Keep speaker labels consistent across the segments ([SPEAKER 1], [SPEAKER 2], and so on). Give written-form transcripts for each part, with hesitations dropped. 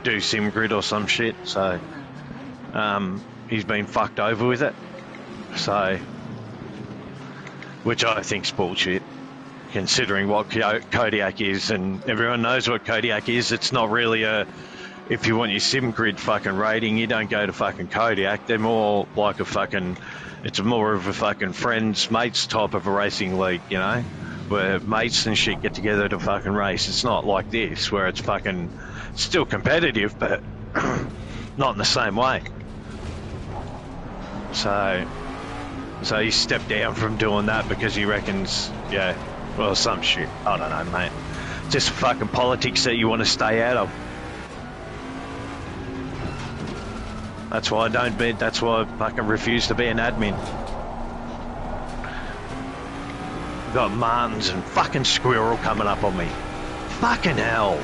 [SPEAKER 1] do sim grid or some shit. So he's been fucked over with it. So, which I think's bullshit, considering what Kodiak is, and everyone knows what Kodiak is. It's not really a, if you want your sim grid fucking rating, you don't go to fucking Kodiak. They're more like a fucking, it's more of a fucking friends, mates type of a racing league, you know, where mates and shit get together to fucking race. It's not like this, where it's fucking still competitive, but not in the same way. So he stepped down from doing that because he reckons, yeah, well, some shit. I don't know, mate. Just fucking politics that you want to stay out of. That's why I don't be, that's why I fucking refuse to be an admin. Got Martins and fucking Squirrel coming up on me. Fucking hell.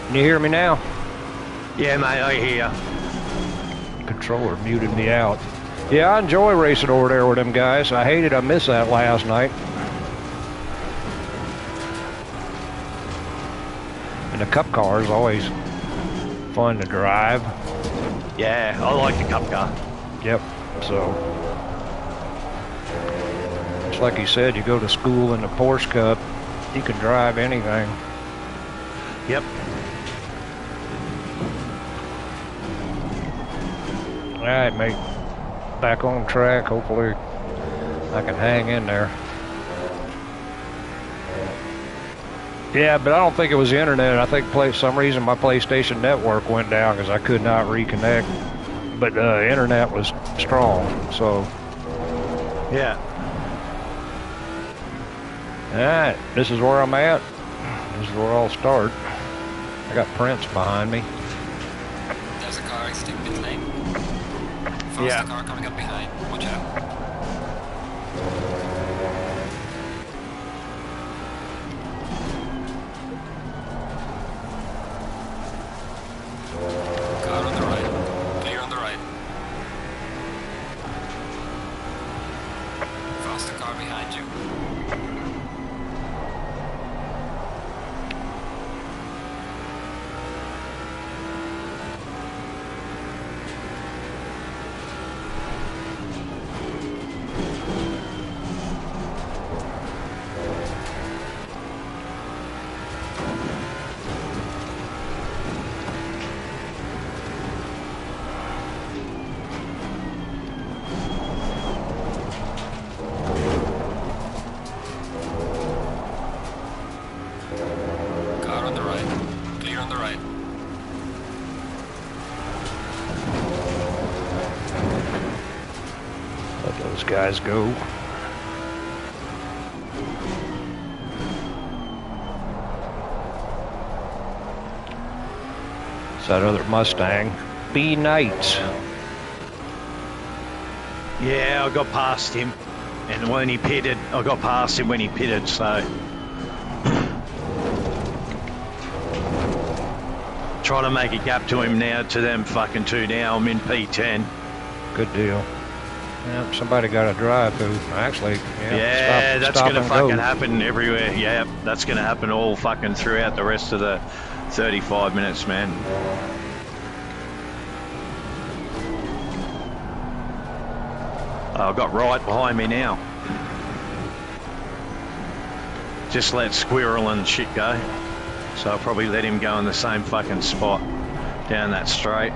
[SPEAKER 2] Can you hear me now?
[SPEAKER 1] Yeah, mate, I hear.
[SPEAKER 2] Controller muted me out. Yeah, I enjoy racing over there with them guys. I hated I missed that last night. And the cup car is always fun to drive.
[SPEAKER 1] Yeah, I like the cup car.
[SPEAKER 2] Yep, so. Just like you said, you go to school in the Porsche Cup, you can drive anything.
[SPEAKER 1] Yep.
[SPEAKER 2] All right, mate. Back on track. Hopefully I can hang in there. Yeah, but I don't think it was the internet. I think some reason my PlayStation network went down because I could not reconnect. But the internet was strong, so.
[SPEAKER 1] Yeah.
[SPEAKER 2] All right, this is where I'm at. This is where I'll start. I got Prince behind me.
[SPEAKER 3] There's a car exiting pit lane.
[SPEAKER 1] Yeah.
[SPEAKER 3] Car coming up behind. Watch out. Car on the right. Clear on the right. Faster car behind you.
[SPEAKER 2] Guys go. It's that other Mustang. B Knights.
[SPEAKER 1] Yeah, I got past him. And when he pitted, I got past him when he pitted, so. Trying to make a gap to him now, to them fucking two now. I'm in P10.
[SPEAKER 2] Good deal. Yeah, somebody got to drive through. Actually,
[SPEAKER 1] yeah, that's going to fucking happen everywhere. Yeah, that's going to happen all fucking throughout the rest of the 35 minutes, man. I've got right behind me now. Just let Squirrel and shit go. So I'll probably let him go in the same fucking spot down that straight.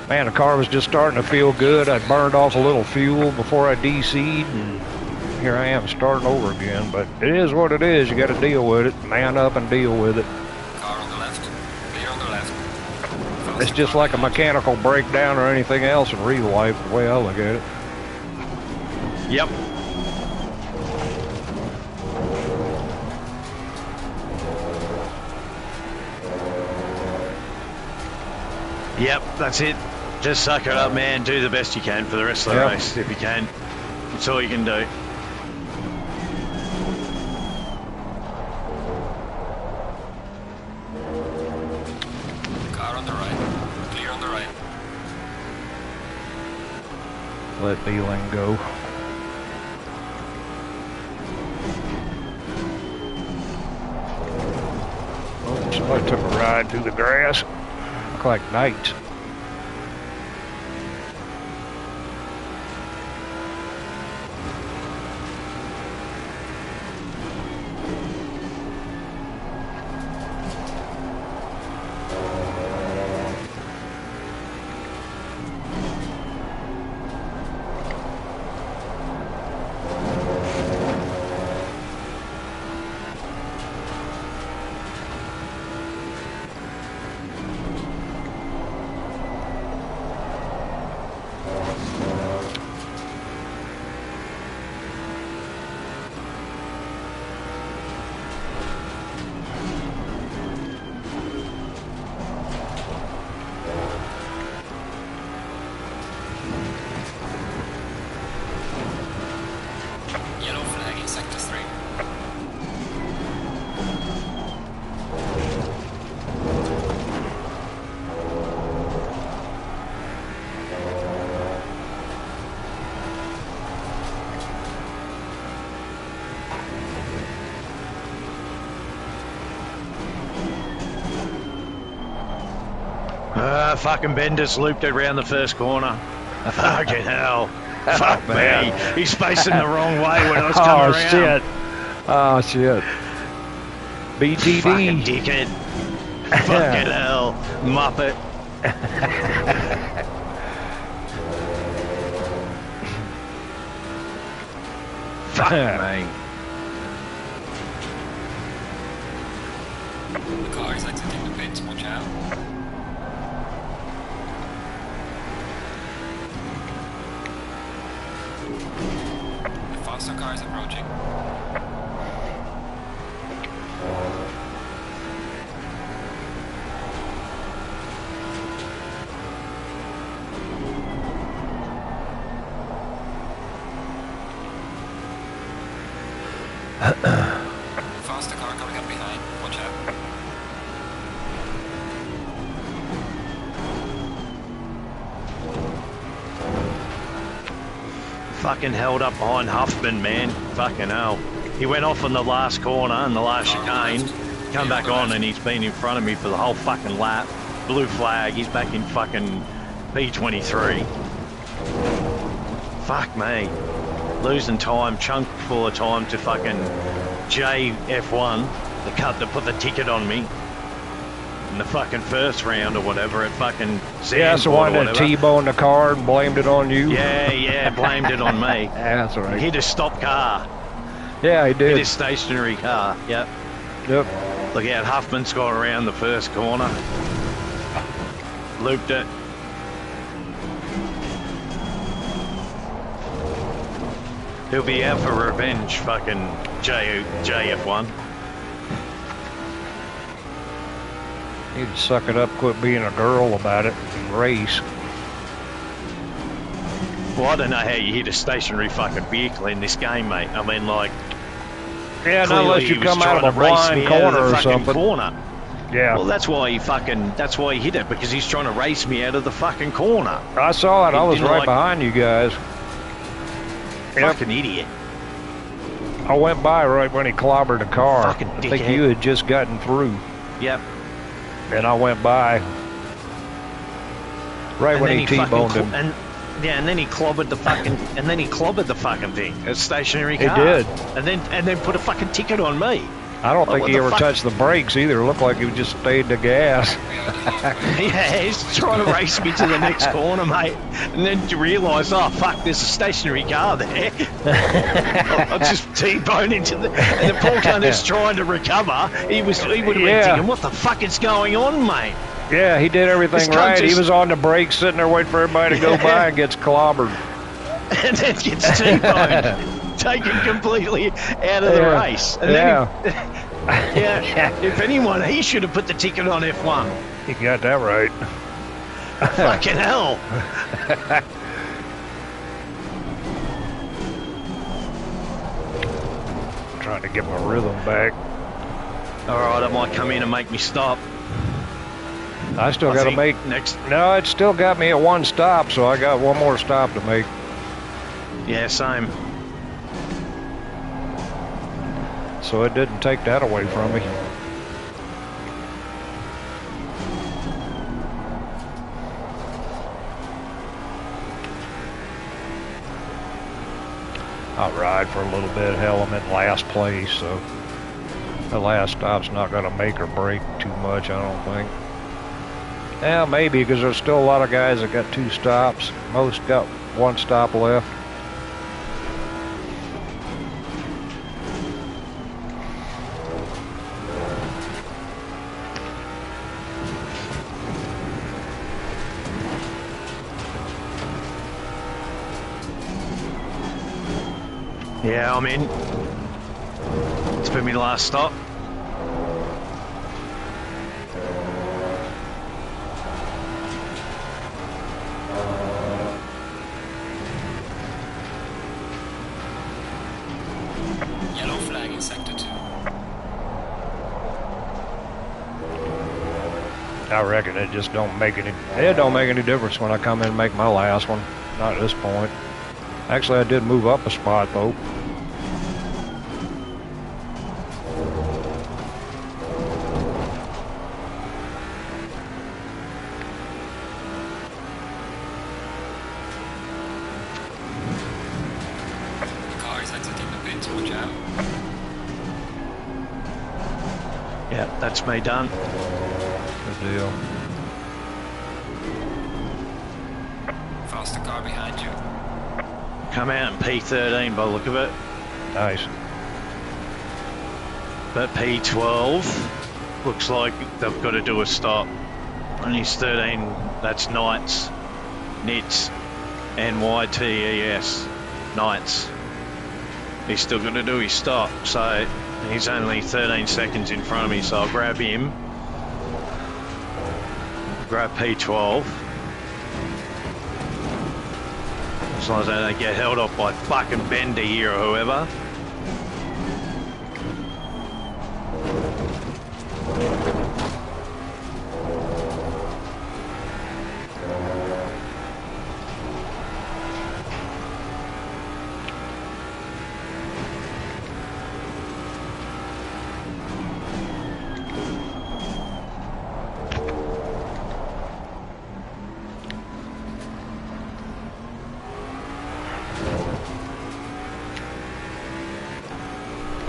[SPEAKER 2] Man, the car was just starting to feel good. I burned off a little fuel before I DC'd, and here I am starting over again. But it is what it is. You got to deal with it. Man up and deal with it.
[SPEAKER 3] Car on the left. Clear on the left.
[SPEAKER 2] It's just like a mechanical breakdown or anything else in real life, the way I look at it.
[SPEAKER 1] Yep. Yep, that's it. Just suck it up, man. Do the best you can for the rest of the race, if you can. That's all you can do.
[SPEAKER 3] on the right. Clear on the right.
[SPEAKER 2] Let D-Lane go. Oh, somebody took a ride through the grass. Look like night.
[SPEAKER 3] Yellow flag in sector 3.
[SPEAKER 1] Fucking Bender's looped it around the first corner. Fucking hell. Fuck me. He's facing the wrong way when I was coming around.
[SPEAKER 2] Shit. Oh, shit. BTD.
[SPEAKER 1] Fucking dickhead. Fucking hell. Muppet. Fuck me.
[SPEAKER 3] The car is exiting the pit, watch out. The faster car is approaching. Faster car coming up behind, watch out.
[SPEAKER 1] Fucking held up behind Huffman, man. Fucking hell. He went off on the last corner and the last chicane. Come back on and he's been in front of me for the whole fucking lap. Blue flag, he's back in fucking P23. Fuck me. Losing time, chunk full of time to fucking JF1, the cut to put the ticket on me in the fucking first round or whatever at fucking
[SPEAKER 2] Yeah, that's the one that T-boned the car and blamed it on you.
[SPEAKER 1] Yeah, blamed it on me.
[SPEAKER 2] Yeah, that's right.
[SPEAKER 1] Hit a stop car.
[SPEAKER 2] Yeah, he did.
[SPEAKER 1] Hit a stationary car, yep.
[SPEAKER 2] Yep.
[SPEAKER 1] Look out, Huffman's got around the first corner. Looped it. He'll be out for revenge, fucking JF1.
[SPEAKER 2] Need to suck it up, quit being a girl about it, and race.
[SPEAKER 1] Well, I don't know how you hit a stationary fucking vehicle in this game, mate. I mean, like,
[SPEAKER 2] yeah, not unless you come out of a blind corner or something.
[SPEAKER 1] Corner.
[SPEAKER 2] Yeah.
[SPEAKER 1] Well, that's why he hit it, because he's trying to race me out of the fucking corner.
[SPEAKER 2] I saw it. I was right behind you guys.
[SPEAKER 1] Fucking idiot.
[SPEAKER 2] I went by right when he clobbered the car.
[SPEAKER 1] Fucking
[SPEAKER 2] I think you had just gotten through.
[SPEAKER 1] Yep.
[SPEAKER 2] And I went by right when he T-boned him.
[SPEAKER 1] And then he clobbered the fucking thing. A stationary car.
[SPEAKER 2] He did.
[SPEAKER 1] And then put a fucking ticket on me.
[SPEAKER 2] I don't think he ever touched the brakes either. It looked like he just stayed the gas.
[SPEAKER 1] Yeah, he's trying to race me to the next corner, mate. And then you realise, oh, fuck, there's a stationary car there. I just T-boned into the... And the poor cunt is trying to recover. He would have been thinking, what the fuck is going on, mate?
[SPEAKER 2] Yeah, he did everything right. He was on the brakes, sitting there waiting for everybody to go by and gets clobbered.
[SPEAKER 1] And then gets T-boned. Taken completely out of the race. And then if anyone, he should have put the ticket on F1.
[SPEAKER 2] He got that right.
[SPEAKER 1] Fucking hell.
[SPEAKER 2] Trying to get my rhythm back.
[SPEAKER 1] Alright, I might come in and make me stop.
[SPEAKER 2] I still got to make
[SPEAKER 1] next.
[SPEAKER 2] No, it still got me at one stop, so I got one more stop to make.
[SPEAKER 1] Yeah, same.
[SPEAKER 2] So it didn't take that away from me. I'll ride for a little bit. Hell, I'm in last place, so the last stop's not going to make or break too much, I don't think. Yeah, maybe, because there's still a lot of guys that got 2 stops. Most got 1 stop left.
[SPEAKER 1] Yeah, I'm in. It's been my last stop.
[SPEAKER 3] Yellow flag in sector 2.
[SPEAKER 2] I reckon it just don't make any. It don't make any difference when I come in and make my last one. Not at this point. Actually, I did move up a spot though.
[SPEAKER 3] Car is exiting the pit, watch out.
[SPEAKER 1] Yeah, that's me done.
[SPEAKER 2] Good deal.
[SPEAKER 3] Faster car behind you.
[SPEAKER 1] Come out in P13 by the look of it.
[SPEAKER 2] Nice.
[SPEAKER 1] But P12 looks like they've got to do a stop. Only 13, that's Knights, NITS, NYTES, Knights. He's still got to do his stop, so he's only 13 seconds in front of me, so I'll grab him. Grab P12. As long as they don't get held up by fucking Bender here or whoever.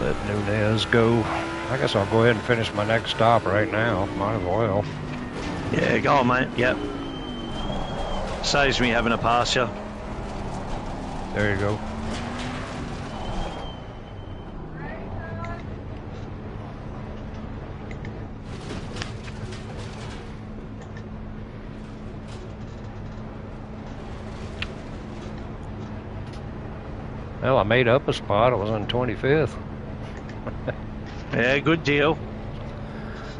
[SPEAKER 2] Let Nunez go. I guess I'll go ahead and finish my next stop right now. Might as well.
[SPEAKER 1] Yeah, go on, mate. Yep. Saves me having to pass you.
[SPEAKER 2] There you go. Well, I made up a spot. I was on 25th.
[SPEAKER 1] Yeah, good deal.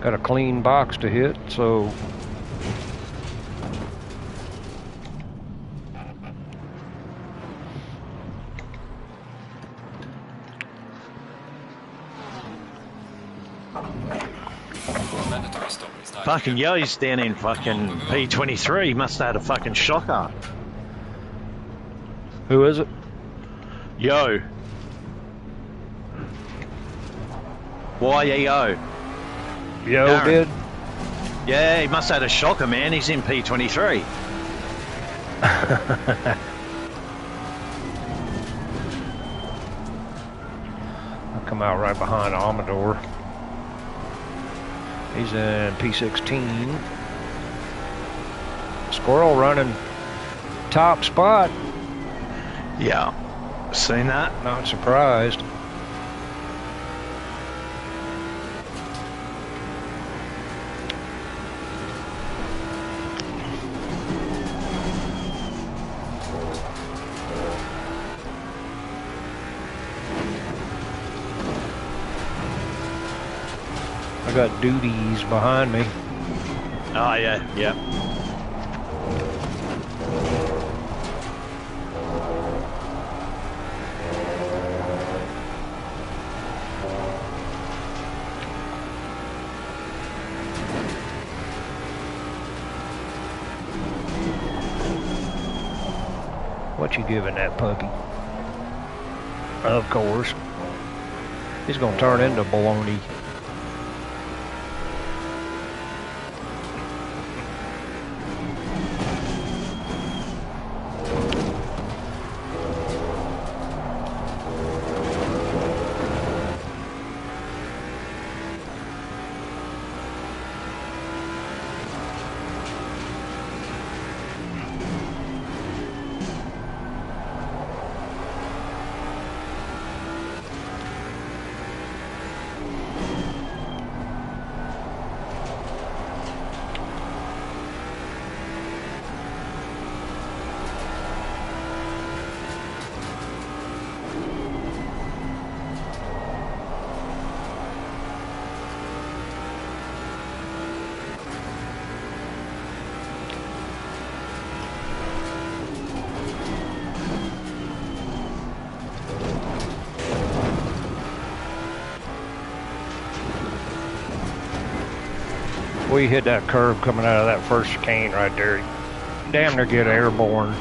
[SPEAKER 2] Got a clean box to hit, so
[SPEAKER 3] Mandatory stop. It's not
[SPEAKER 1] Fucking Yo's down in fucking P23. Must have had a fucking shocker.
[SPEAKER 2] who is it?
[SPEAKER 1] Yo. Y-E-O.
[SPEAKER 2] Yo
[SPEAKER 1] Darren.
[SPEAKER 2] did?
[SPEAKER 1] Yeah, he must have had a shocker, man. He's in P23.
[SPEAKER 2] I'll come out right behind Amador. He's in P16. Squirrel running top spot.
[SPEAKER 1] Yeah. Seen that?
[SPEAKER 2] Not surprised. I got duties behind me.
[SPEAKER 1] Oh, yeah, yeah.
[SPEAKER 2] What you giving that puppy? Of course. He's gonna turn into baloney. We hit that curve coming out of that first chicane right there. Damn near get airborne.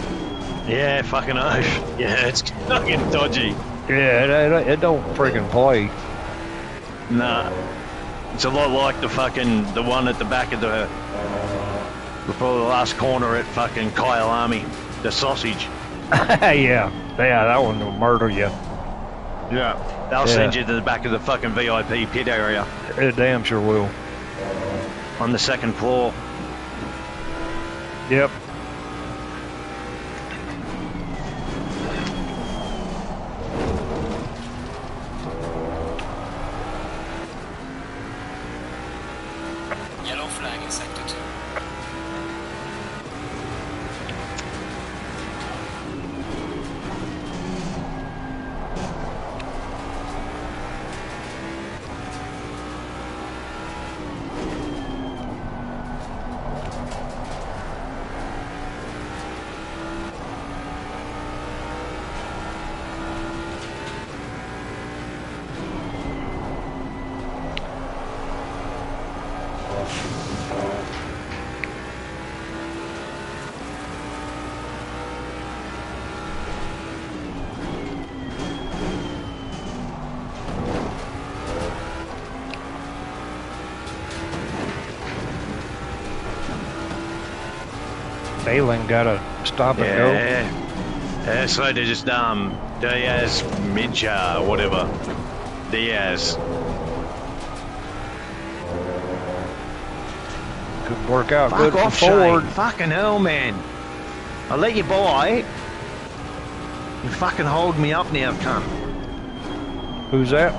[SPEAKER 1] Yeah, fucking oath. Yeah, it's fucking dodgy.
[SPEAKER 2] Yeah, it don't friggin' play.
[SPEAKER 1] Nah. It's a lot like the one at the back of probably the last corner at fucking Kyalami. The sausage.
[SPEAKER 2] Yeah, that one will murder you.
[SPEAKER 1] Yeah. They'll send you to the back of the fucking VIP pit area.
[SPEAKER 2] It damn sure will.
[SPEAKER 1] On the second floor.
[SPEAKER 2] Yep.
[SPEAKER 3] Yellow flag in sector 2.
[SPEAKER 2] Balin gotta stop and go.
[SPEAKER 1] Yeah, so they just Diaz Mincha, whatever. Diaz.
[SPEAKER 2] Could work out
[SPEAKER 1] Fuck
[SPEAKER 2] good
[SPEAKER 1] off,
[SPEAKER 2] for Ford.
[SPEAKER 1] Shane. Fucking hell, man. I'll let you buy. You fucking hold me up now, cunt.
[SPEAKER 2] Who's that?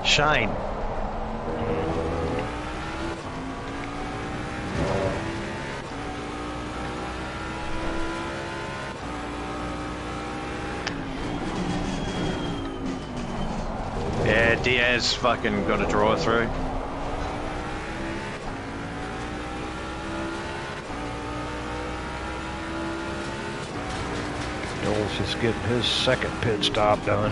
[SPEAKER 1] Shane. Yeah, Diaz fucking got a draw through.
[SPEAKER 2] Dole's just getting his second pit stop done.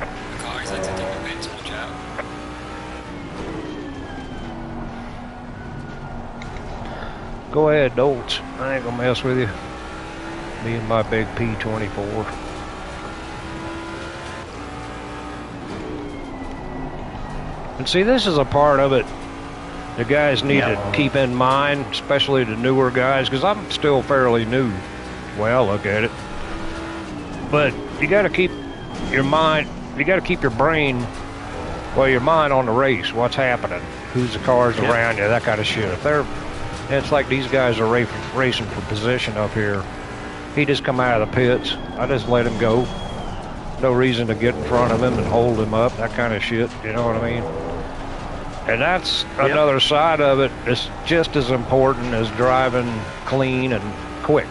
[SPEAKER 3] The car is exiting the pits, watch out.
[SPEAKER 2] Go ahead, Dolts. I ain't gonna mess with you. Me and my big P24. And see, this is a part of it the guys need to keep in mind, especially the newer guys, because I'm still fairly new. Well, look at it. But you got to keep your mind, you got to keep your brain, well, your mind on the race, what's happening, who's the cars around you, that kind of shit. If they're, it's like these guys are racing for position up here. He just come out of the pits. I just let him go. No reason to get in front of him and hold him up, that kind of shit, you know what I mean? And that's another side of it. It's just as important as driving clean and quick.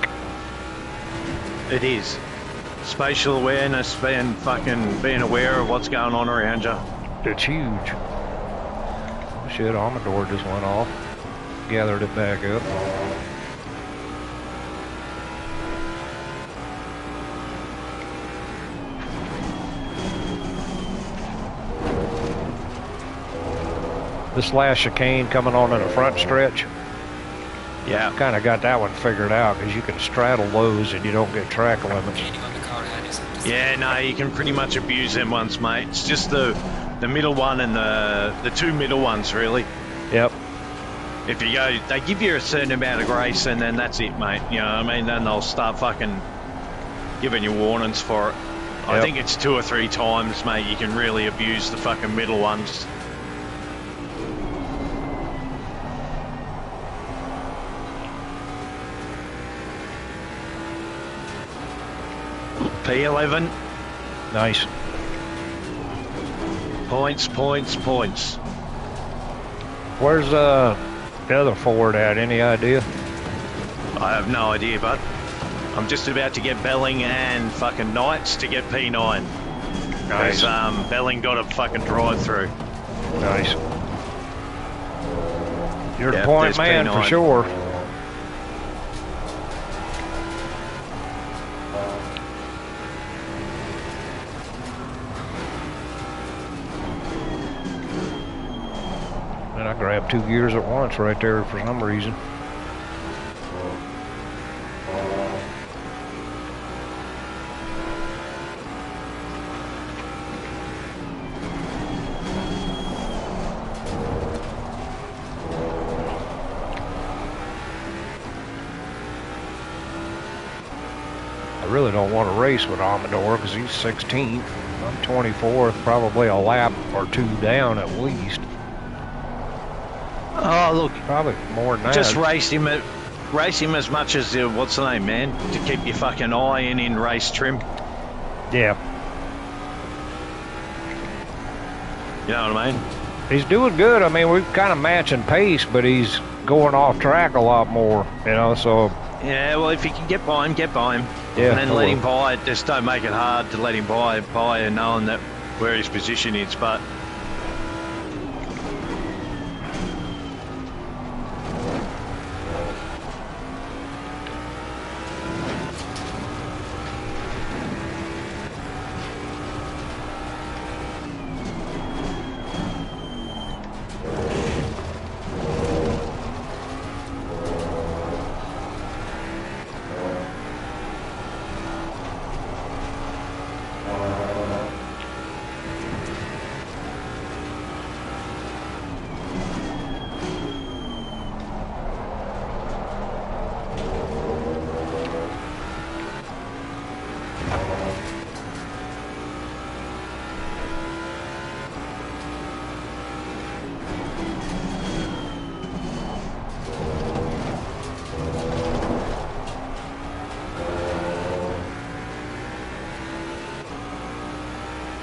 [SPEAKER 1] It is. Spatial awareness, being aware of what's going on around you.
[SPEAKER 2] It's huge. Oh, shit, Amador just went off. Gathered it back up. This last chicane coming on in the front stretch,
[SPEAKER 1] Yeah.
[SPEAKER 2] Kind of got that one figured out because you can straddle those and you don't get track limits.
[SPEAKER 3] Anything on the car had is
[SPEAKER 1] Yeah, no, you can pretty much abuse them ones, mate. It's just the middle one and the two middle ones, really.
[SPEAKER 2] Yep.
[SPEAKER 1] If you go, they give you a certain amount of grace, and then that's it, mate. You know what I mean? Then they'll start fucking giving you warnings for it. I
[SPEAKER 2] Yep.
[SPEAKER 1] think it's 2 or 3 times, mate, you can really abuse the fucking middle ones. P11.
[SPEAKER 2] Nice.
[SPEAKER 1] Points, points, points.
[SPEAKER 2] Where's the other Ford at? Any idea?
[SPEAKER 1] I have no idea, bud. I'm just about to get Belling and fucking Knights to get P9.
[SPEAKER 2] Nice.
[SPEAKER 1] Because Belling got a fucking drive-through.
[SPEAKER 2] Nice. You're
[SPEAKER 1] Yep,
[SPEAKER 2] the point
[SPEAKER 1] there's
[SPEAKER 2] man
[SPEAKER 1] P9.
[SPEAKER 2] for sure. And I grabbed 2 gears at once right there for some reason. I really don't want to race with Amador because he's 16th. I'm 24th, probably a lap or 2 down at least.
[SPEAKER 1] Oh, look,
[SPEAKER 2] Probably more than that.
[SPEAKER 1] just race him as much as, what's the name, man? To keep your fucking eye in race trim.
[SPEAKER 2] Yeah.
[SPEAKER 1] You know what I mean?
[SPEAKER 2] He's doing good. I mean, we're kind of matching pace, but he's going off track a lot more, you know, so...
[SPEAKER 1] Yeah, well, if you can get by him, get by him.
[SPEAKER 2] Yeah,
[SPEAKER 1] And then
[SPEAKER 2] I
[SPEAKER 1] let
[SPEAKER 2] will.
[SPEAKER 1] him buy it. Just don't make it hard to let him buy and knowing that where his position is. But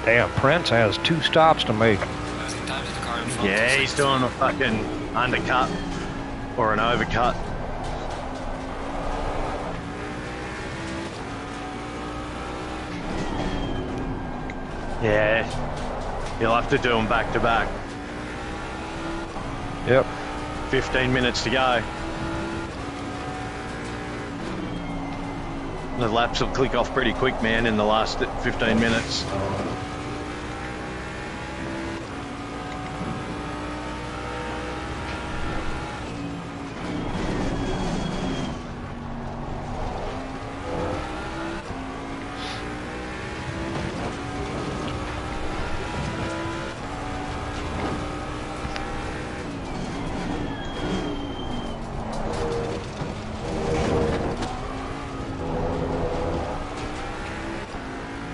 [SPEAKER 2] Damn, Prince has 2 stops to make.
[SPEAKER 3] losing time to the car in front.
[SPEAKER 1] yeah, he's doing a fucking undercut or an overcut. Yeah, you'll have to do them back to back.
[SPEAKER 2] Yep.
[SPEAKER 1] 15 minutes to go. The laps will click off pretty quick, man, in the last 15 minutes.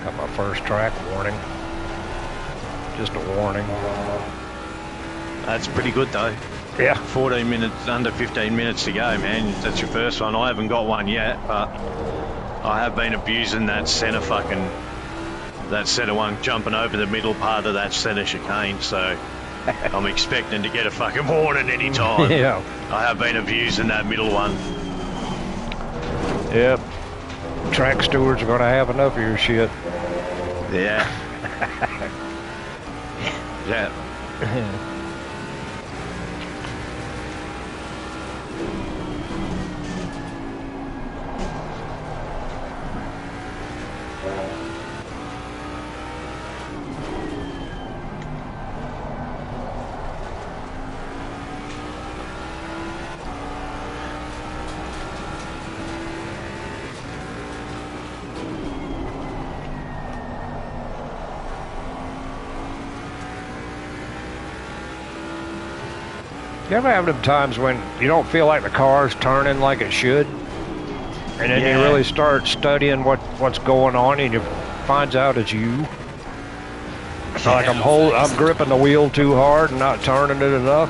[SPEAKER 2] Got my first track warning. Just a warning.
[SPEAKER 1] That's pretty good, though.
[SPEAKER 2] Yeah.
[SPEAKER 1] 14 minutes, under 15 minutes to go, man. That's your first one. I haven't got one yet, but I have been abusing that centre one, jumping over the middle part of that centre chicane, so I'm expecting to get a fucking warning any time.
[SPEAKER 2] Yeah.
[SPEAKER 1] I have been abusing that middle one.
[SPEAKER 2] Yep. Track stewards are going to have enough of your shit.
[SPEAKER 1] Yeah. Yeah.
[SPEAKER 2] You ever have them times when you don't feel like the car's turning like it should? And then you really start studying what's going on and you finds out it's you. It's like I'm gripping the wheel too hard and not turning it enough.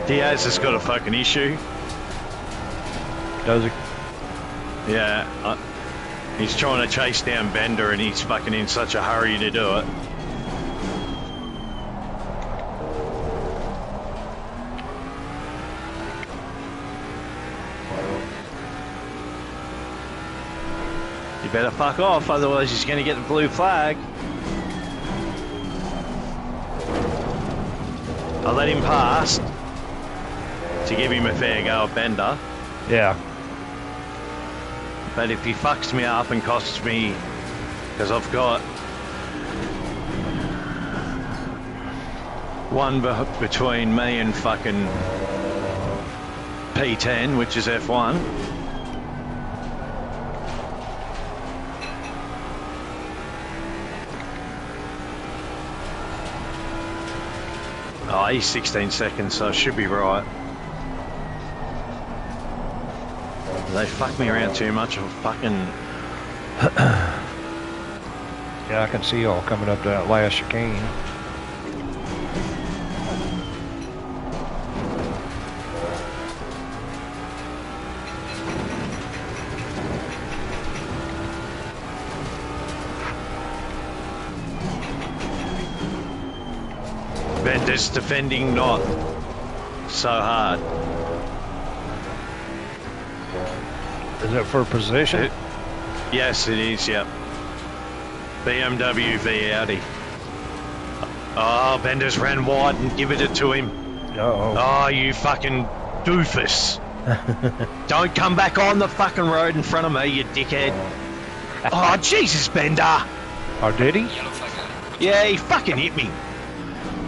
[SPEAKER 1] Diaz has got a fucking issue.
[SPEAKER 2] Does he?
[SPEAKER 1] Yeah. He's trying to chase down Bender and he's fucking in such a hurry to do it. You better fuck off, otherwise he's going to get the blue flag. I let him pass to give him a fair go at Bender.
[SPEAKER 2] Yeah.
[SPEAKER 1] But if he fucks me up and costs me, because I've got one between me and fucking P10, which is F1. Oh, he's 16 seconds, so I should be right. They fuck me around too much. I'm fucking...
[SPEAKER 2] Yeah, I can see y'all coming up to that last chicane.
[SPEAKER 1] Bender's defending not so hard.
[SPEAKER 2] Is it for position?
[SPEAKER 1] Yes, it is, yep. BMW v Audi. Oh, Bender's ran wide and given it to him.
[SPEAKER 2] Uh-oh.
[SPEAKER 1] Oh, you fucking doofus. Don't come back on the fucking road in front of me, you dickhead. Oh, Jesus, Bender.
[SPEAKER 2] Oh, did he?
[SPEAKER 1] Yeah, he fucking hit me.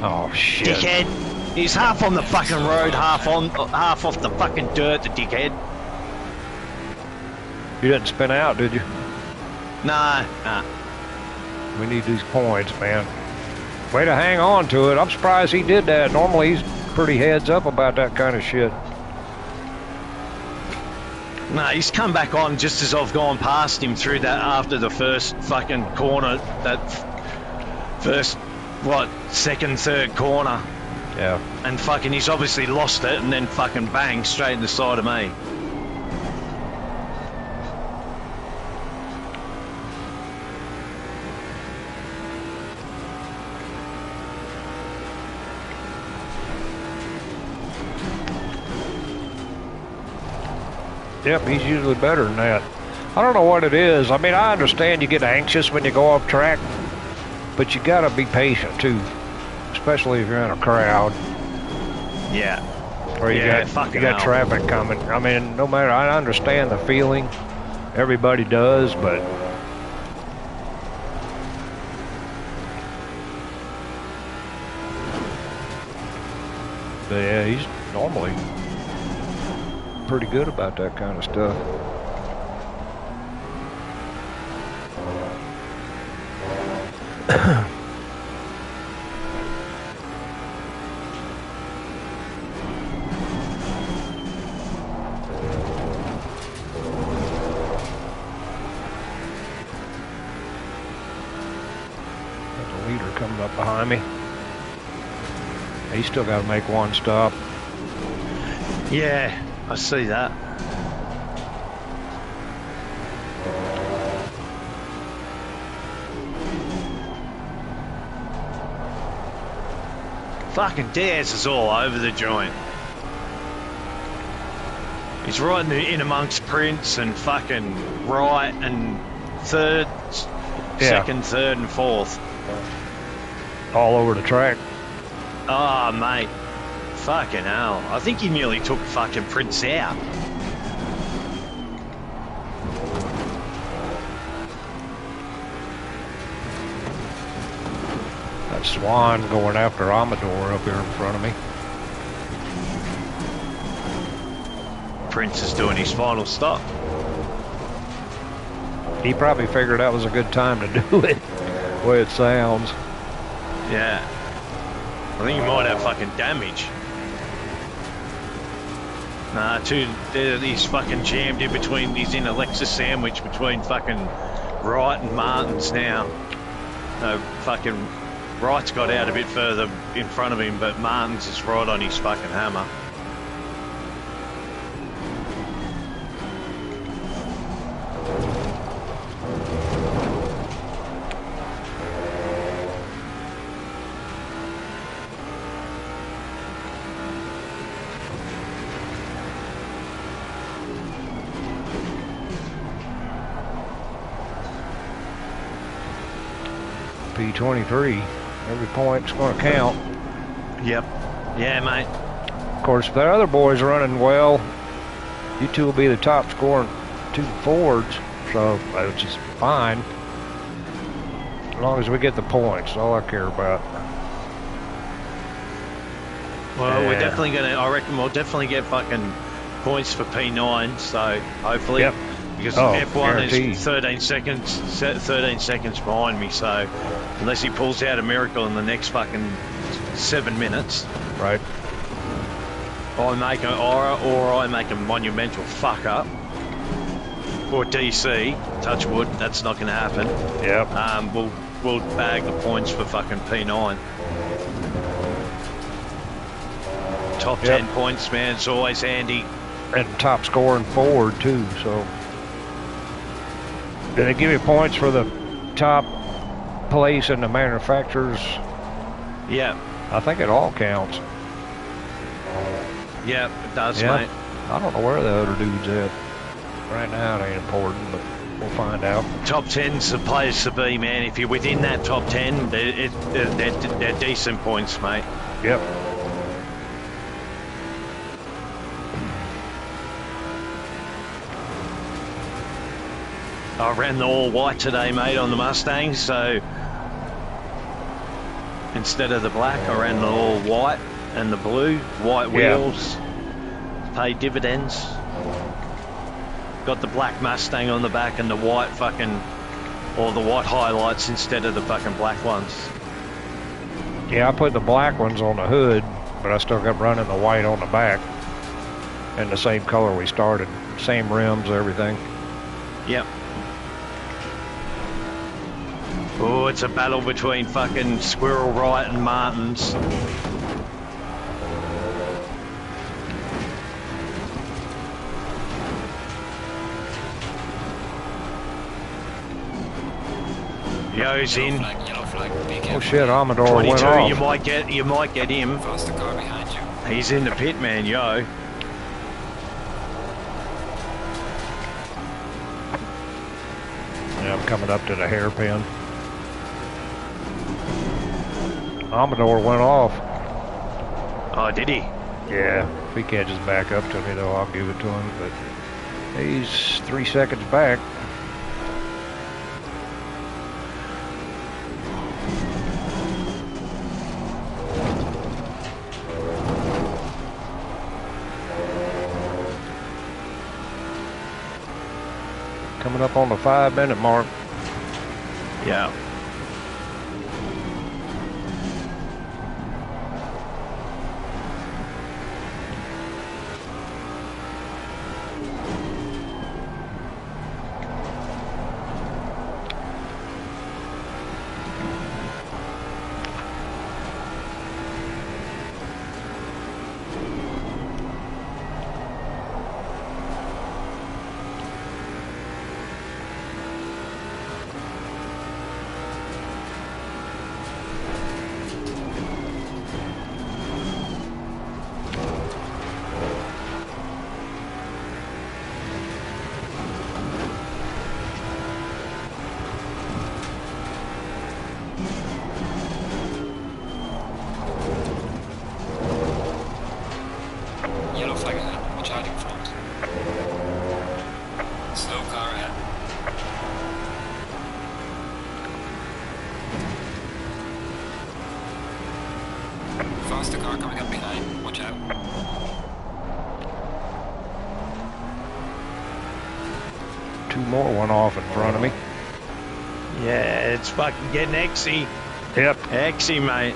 [SPEAKER 2] Oh, shit.
[SPEAKER 1] Dickhead. He's half on the fucking road, half off the fucking dirt, the dickhead.
[SPEAKER 2] You didn't spin out, did you?
[SPEAKER 1] Nah.
[SPEAKER 2] We need these points, man. Way to hang on to it. I'm surprised he did that. Normally, he's pretty heads up about that kind of shit.
[SPEAKER 1] Nah, he's come back on just as I've gone past him through that after the first fucking corner, that first, second, third corner.
[SPEAKER 2] Yeah.
[SPEAKER 1] And fucking he's obviously lost it and then fucking bang, straight in the side of me.
[SPEAKER 2] Yep, he's usually better than that. I don't know what it is. I mean, I understand you get anxious when you go off track, but you gotta be patient too, especially if you're in a crowd.
[SPEAKER 1] Yeah.
[SPEAKER 2] Or you got traffic coming. I mean, no matter, I understand the feeling. Everybody does, but yeah, he's normally pretty good about that kind of stuff. There's a leader coming up behind me. He's still got to make one stop.
[SPEAKER 1] Yeah. I see that. Fucking Diaz is all over the joint. He's right in amongst Prince and fucking Wright and third, second, third and fourth.
[SPEAKER 2] All over the track.
[SPEAKER 1] Oh, mate. Fucking hell. I think he nearly took fucking Prince out.
[SPEAKER 2] That Swan going after Amador up here in front of me.
[SPEAKER 1] Prince is doing his final stop.
[SPEAKER 2] He probably figured that was a good time to do it, the way it sounds.
[SPEAKER 1] Yeah. I think he might have fucking damage. Nah, he's fucking jammed in between, he's in a Lexus sandwich between fucking Wright and Martin's now. No, fucking Wright's got out a bit further in front of him, but Martin's is right on his fucking hammer.
[SPEAKER 2] P23. Every point's going to count.
[SPEAKER 1] Yep. Yeah, mate.
[SPEAKER 2] Of course, if the other boy's running well, you two will be the top scoring 2 Fords, so which is fine. As long as we get the points, that's all I care about.
[SPEAKER 1] Well, we're definitely going to, I reckon we'll definitely get fucking points for P9, so hopefully.
[SPEAKER 2] Yep.
[SPEAKER 1] Because F1
[SPEAKER 2] guaranteed.
[SPEAKER 1] is 13 seconds behind me, so unless he pulls out a miracle in the next fucking 7 minutes,
[SPEAKER 2] Right.
[SPEAKER 1] I make a monumental fuck up, or DC, touch wood, that's not going to happen.
[SPEAKER 2] Yep.
[SPEAKER 1] We'll bag the points for fucking P9. Top 10 points, man, it's always handy.
[SPEAKER 2] And top scoring Ford too, so. Do they give you points for the top place in the manufacturers?
[SPEAKER 1] Yeah.
[SPEAKER 2] I think it all counts.
[SPEAKER 1] Yeah, it does,
[SPEAKER 2] Yeah.
[SPEAKER 1] mate.
[SPEAKER 2] I don't know where the other dude's at. Right now it ain't important, but we'll find out.
[SPEAKER 1] Top 10's the place to be, man. If you're within that top 10, they're decent points, mate.
[SPEAKER 2] Yep.
[SPEAKER 1] I ran the all white today, mate, on the Mustang, so instead of the black, I ran the all white and the blue. White wheels, paid dividends. Got the black Mustang on the back and the white fucking, or the white highlights instead of the fucking black ones.
[SPEAKER 2] Yeah, I put the black ones on the hood, but I still kept running the white on the back. And the same color we started. Same rims, everything.
[SPEAKER 1] Yep. Oh, it's a battle between fucking Squirrel Wright and Martins. Yo's in.
[SPEAKER 3] Yellow flag, be careful.
[SPEAKER 2] Oh shit, Amador
[SPEAKER 1] 22,
[SPEAKER 2] went off.
[SPEAKER 1] you might get him.
[SPEAKER 3] Faster car behind you.
[SPEAKER 1] He's in the pit, man, Yo.
[SPEAKER 2] Yeah, I'm coming up to the hairpin. Amador went off.
[SPEAKER 1] Oh, did he?
[SPEAKER 2] Yeah, if he catches back up to me though, I'll give it to him, but he's 3 seconds back. Coming up on the 5-minute mark.
[SPEAKER 1] Yeah.
[SPEAKER 3] Yellow flag ahead. Watch out in front. Slow car ahead. Faster car coming up behind. Watch out.
[SPEAKER 2] 2 more went off in front of me.
[SPEAKER 1] Yeah, it's fucking getting exy.
[SPEAKER 2] Yep.
[SPEAKER 1] Exy, mate.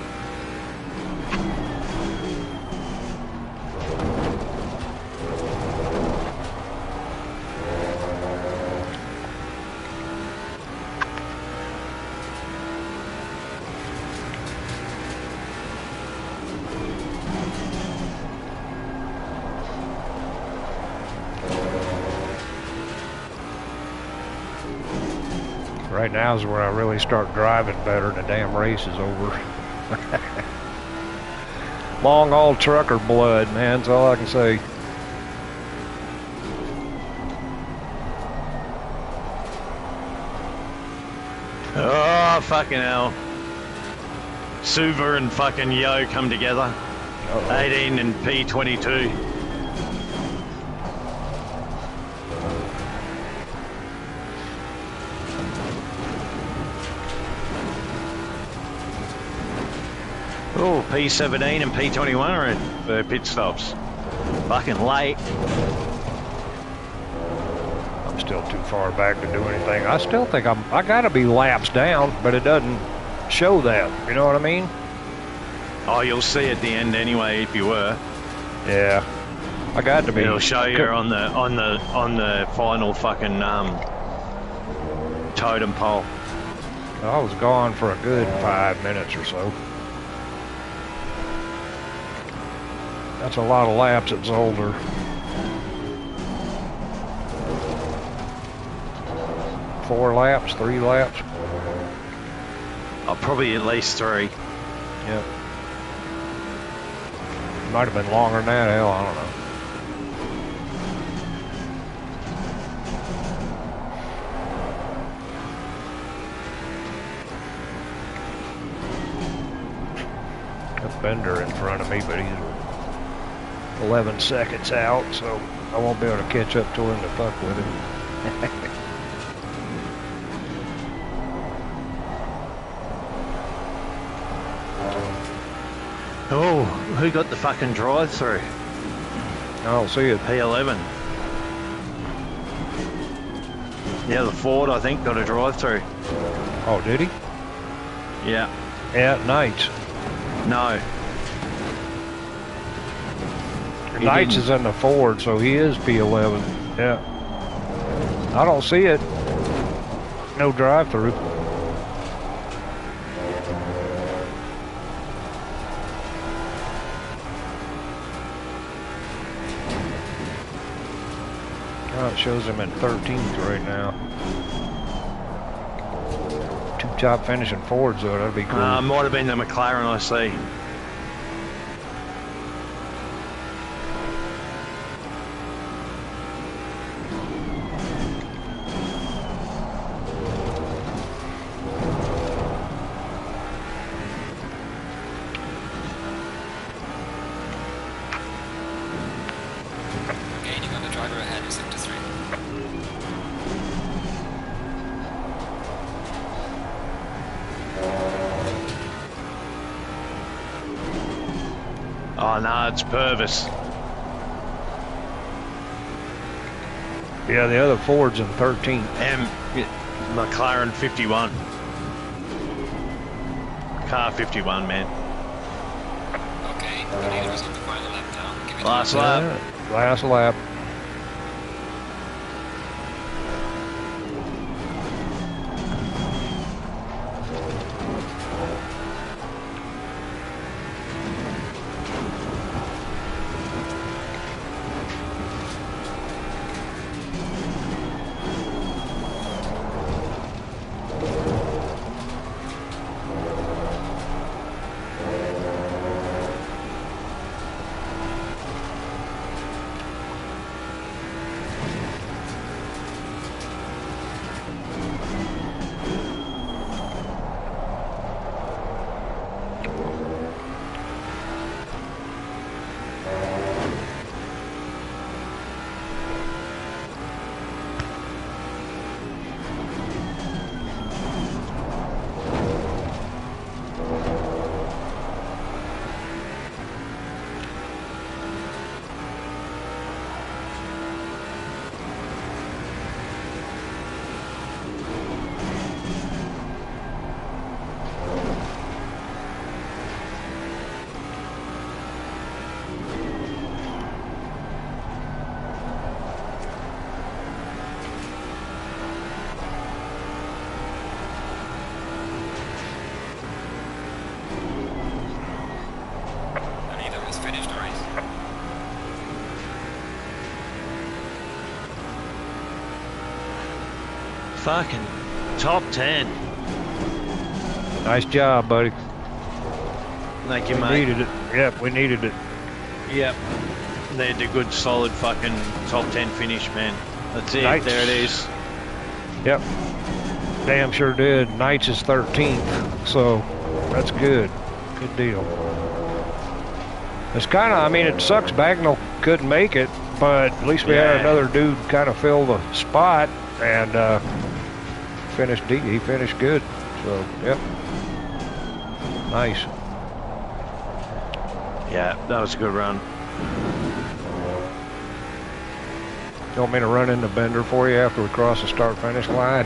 [SPEAKER 2] Right now is where I really start driving better and the damn race is over. Long haul trucker blood, man, that's all I can say.
[SPEAKER 1] Oh, fucking hell. Suva and fucking Yo come together.
[SPEAKER 2] Uh-oh.
[SPEAKER 1] 18 and P22. Oh, P17 and P21 are in for pit stops. Fucking late.
[SPEAKER 2] I'm still too far back to do anything. I still think I gotta be laps down, but it doesn't show that. You know what I mean?
[SPEAKER 1] Oh, you'll see at the end anyway if you were.
[SPEAKER 2] Yeah. I got to be.
[SPEAKER 1] It'll show you on the final fucking totem pole.
[SPEAKER 2] I was gone for a good 5 minutes or so. That's a lot of laps at Zolder. Four laps, 3 laps.
[SPEAKER 1] Oh, probably at least 3.
[SPEAKER 2] Yep. Might have been longer than that, hell, I don't know. Got Bender in front of me, but he's 11 seconds out, so I won't be able to catch up to him to fuck with him.
[SPEAKER 1] Oh, who got the fucking drive-through?
[SPEAKER 2] I don't see it.
[SPEAKER 1] P11. Yeah, the Ford, I think, got a drive-through.
[SPEAKER 2] Oh, did he?
[SPEAKER 1] Yeah.
[SPEAKER 2] Yeah, Knights.
[SPEAKER 1] No.
[SPEAKER 2] Knights is in the Ford, so he is P11. Yeah. I don't see it. No drive-through. Oh, it shows him in 13th right now. 2 top finishing Fords, though. That'd be cool.
[SPEAKER 1] Might have been the McLaren, I see.
[SPEAKER 3] Gaining on the driver ahead of sector 3.
[SPEAKER 1] Oh, no, it's Purvis.
[SPEAKER 2] Yeah, the other Ford's in 13th.
[SPEAKER 1] And McLaren 51. Car 51, man.
[SPEAKER 3] Okay, the leader is on the final lap now. Give it
[SPEAKER 1] Last lap.
[SPEAKER 2] Yeah, last lap.
[SPEAKER 1] Fucking top 10.
[SPEAKER 2] Nice job, buddy.
[SPEAKER 1] Thank you,
[SPEAKER 2] We
[SPEAKER 1] mate.
[SPEAKER 2] needed it. Yep, we needed it.
[SPEAKER 1] Yep. They had a good, solid fucking top 10 finish, man. That's it.
[SPEAKER 2] Nice.
[SPEAKER 1] There it is.
[SPEAKER 2] Yep. Damn sure did. Knights is 13th, so that's good. Good deal. It's kind of, I mean, it sucks Bagnall couldn't make it, but at least we had another dude kind of fill the spot and he finished good. So, yep. Nice.
[SPEAKER 1] Yeah, that was a good run.
[SPEAKER 2] You want me to run in the bender for you after we cross the start-finish line?